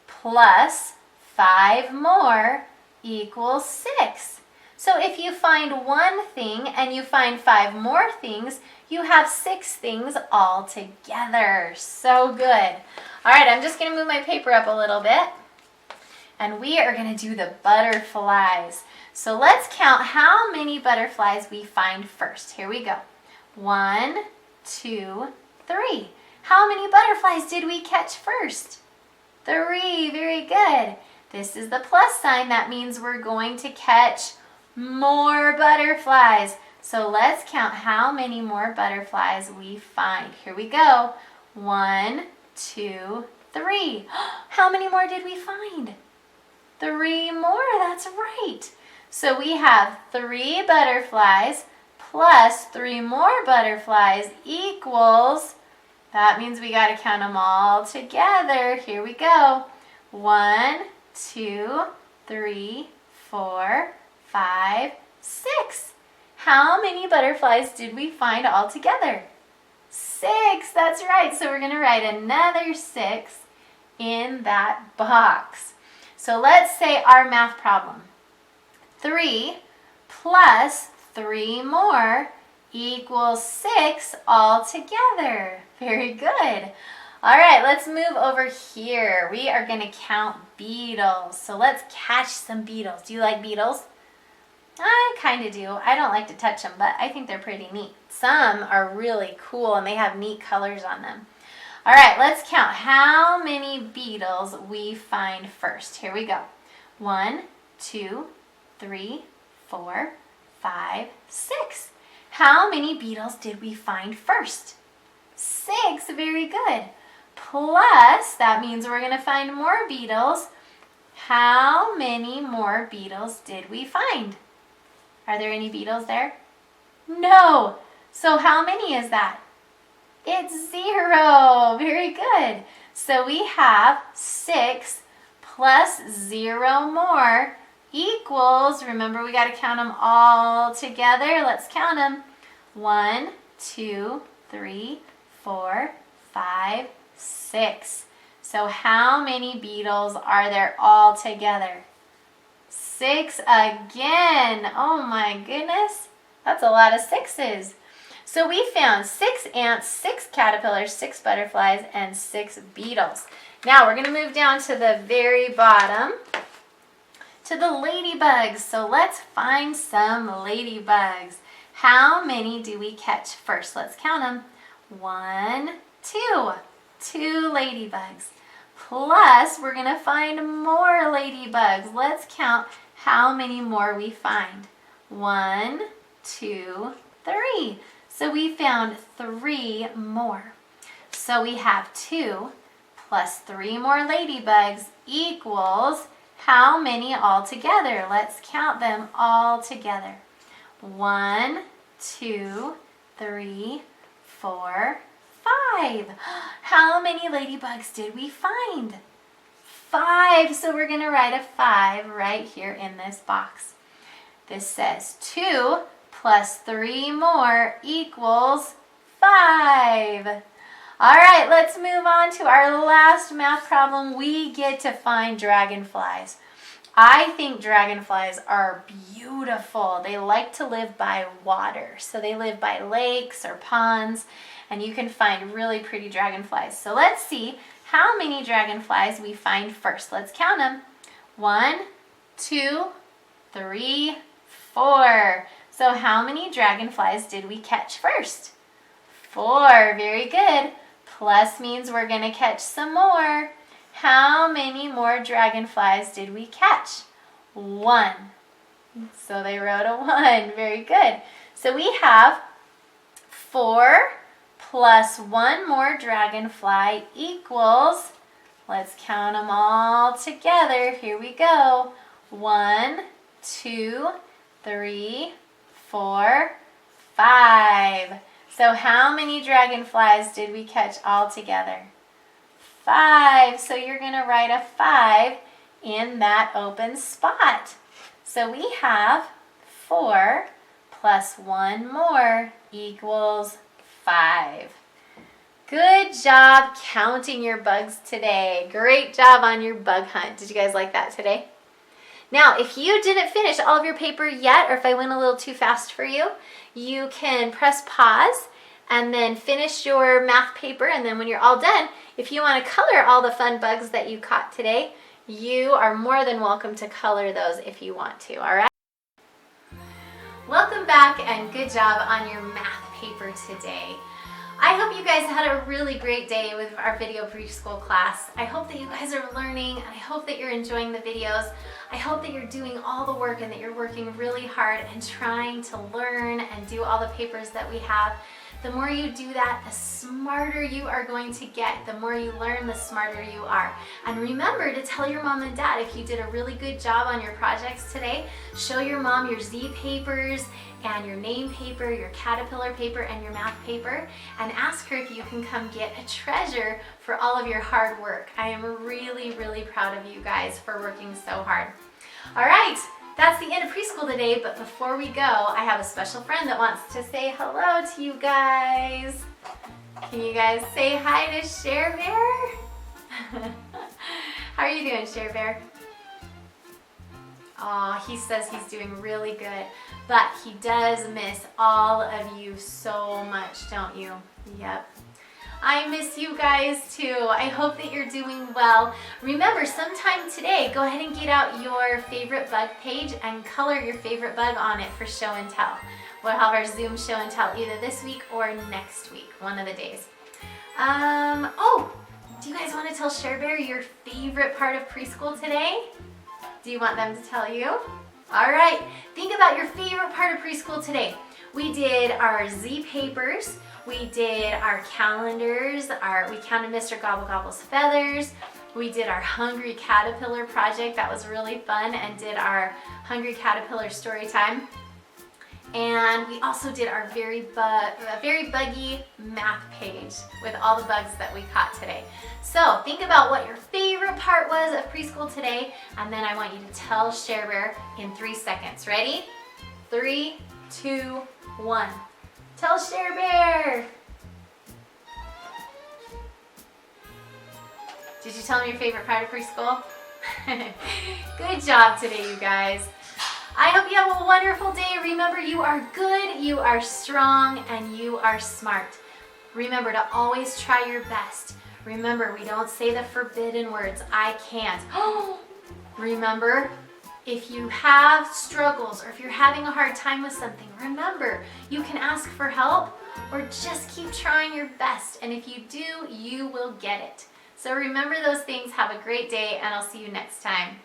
plus 5 more equals 6. So if you find 1 thing and you find 5 more things, you have 6 things all together. So good. All right, I'm just going to move my paper up a little bit. And we are going to do the butterflies. So let's count how many butterflies we find first. Here we go. 1, 2, 3. How many butterflies did we catch first? 3. Very good. This is the plus sign. That means we're going to catch more butterflies. So let's count how many more butterflies we find. Here we go. 1, 2, 3. How many more did we find? 3 more. That's right. So we have 3 butterflies plus 3 more butterflies equals, that means we got to count them all together. Here we go. 1, 2, 3, 4, 5, 6. How many butterflies did we find all together? 6. That's right. So we're going to write another 6 in that box. So let's say our math problem. 3 plus 3 more equals 6 all together. Very good. All right, let's move over here. We are going to count beetles. So let's catch some beetles. Do you like beetles? I kind of do. I don't like to touch them, but I think they're pretty neat. Some are really cool and they have neat colors on them. All right, let's count how many beetles we find first. Here we go. 1, 2, 3, 4, 5, 6. How many beetles did we find first? 6. Very good. Plus, that means we're going to find more beetles. How many more beetles did we find? Are there any beetles there? No. So how many is that? It's 0. Very good. So we have 6 plus 0 more equals, remember we got to count them all together. Let's count them. 1, 2, 3, 4, 5, 6. So how many beetles are there all together? 6 again. Oh my goodness. That's a lot of 6s. So we found 6 ants, 6 caterpillars, 6 butterflies, and 6 beetles. Now we're going to move down to the very bottom to the ladybugs. So let's find some ladybugs. How many do we catch first? Let's count them. 1, 2. 2 ladybugs. Plus, we're going to find more ladybugs. Let's count how many more we find. 1, 2, 3. So we found 3 more. So we have 2 plus 3 more ladybugs equals how many all together? Let's count them all together. 1, 2, 3, 4, 5. How many ladybugs did we find? 5. So we're going to write a 5 right here in this box. This says 2 plus 3 more equals 5. All right, let's move on to our last math problem. We get to find dragonflies. I think dragonflies are beautiful. They like to live by water. So they live by lakes or ponds, and you can find really pretty dragonflies. So let's see how many dragonflies we find first. Let's count them. 1, 2, 3, 4. So how many dragonflies did we catch first? 4. Very good. Plus means we're going to catch some more. How many more dragonflies did we catch? 1. So they wrote a 1. Very good. So we have 4 plus 1 more dragonfly equals, let's count them all together. Here we go. 1, 2, 3, 4, 5. So how many dragonflies did we catch all together? 5. So you're going to write a 5 in that open spot. So we have 4 plus 1 more equals 5. Good job counting your bugs today. Great job on your bug hunt. Did you guys like that today? Now, if you didn't finish all of your paper yet, or if I went a little too fast for you, you can press pause and then finish your math paper. And then when you're all done, if you want to color all the fun bugs that you caught today, you are more than welcome to color those if you want to, all right? Welcome back and good job on your math paper today. I hope you guys had a really great day with our video preschool class. I hope that you guys are learning. I hope that you're enjoying the videos. I hope that you're doing all the work and that you're working really hard and trying to learn and do all the papers that we have. The more you do that, the smarter you are going to get. The more you learn, the smarter you are. And remember to tell your mom and dad if you did a really good job on your projects today. Show your mom your Z papers and your name paper, your caterpillar paper, and your math paper, and ask her if you can come get a treasure for all of your hard work. I am really, really proud of you guys for working so hard. All right. That's the end of preschool today, but before we go, I have a special friend that wants to say hello to you guys. Can you guys say hi to Share Bear? How are you doing, Share Bear? Aw, he says he's doing really good, but he does miss all of you so much, don't you? Yep. I miss you guys too. I hope that you're doing well. Remember, sometime today, go ahead and get out your favorite bug page and color your favorite bug on it for show and tell. We'll have our Zoom show and tell either this week or next week, one of the days. Oh, do you guys want to tell Share Bear your favorite part of preschool today? Do you want them to tell you? All right, think about your favorite part of preschool today. We did our Z papers, we did our calendars, we counted Mr. Gobble Gobble's feathers, we did our Hungry Caterpillar project, that was really fun, and did our Hungry Caterpillar story time. And we also did our very buggy math page with all the bugs that we caught today. So think about what your favorite part was of preschool today, and then I want you to tell Share Bear in 3 seconds. Ready? 3, 2, 1. Tell Share Bear. Did you tell him your favorite part of preschool? Good job today, you guys. I hope you have a wonderful day. Remember, you are good, you are strong, and you are smart. Remember to always try your best. Remember, we don't say the forbidden words, I can't. Remember, if you have struggles or if you're having a hard time with something, remember, you can ask for help or just keep trying your best. And if you do, you will get it. So remember those things. Have a great day, and I'll see you next time.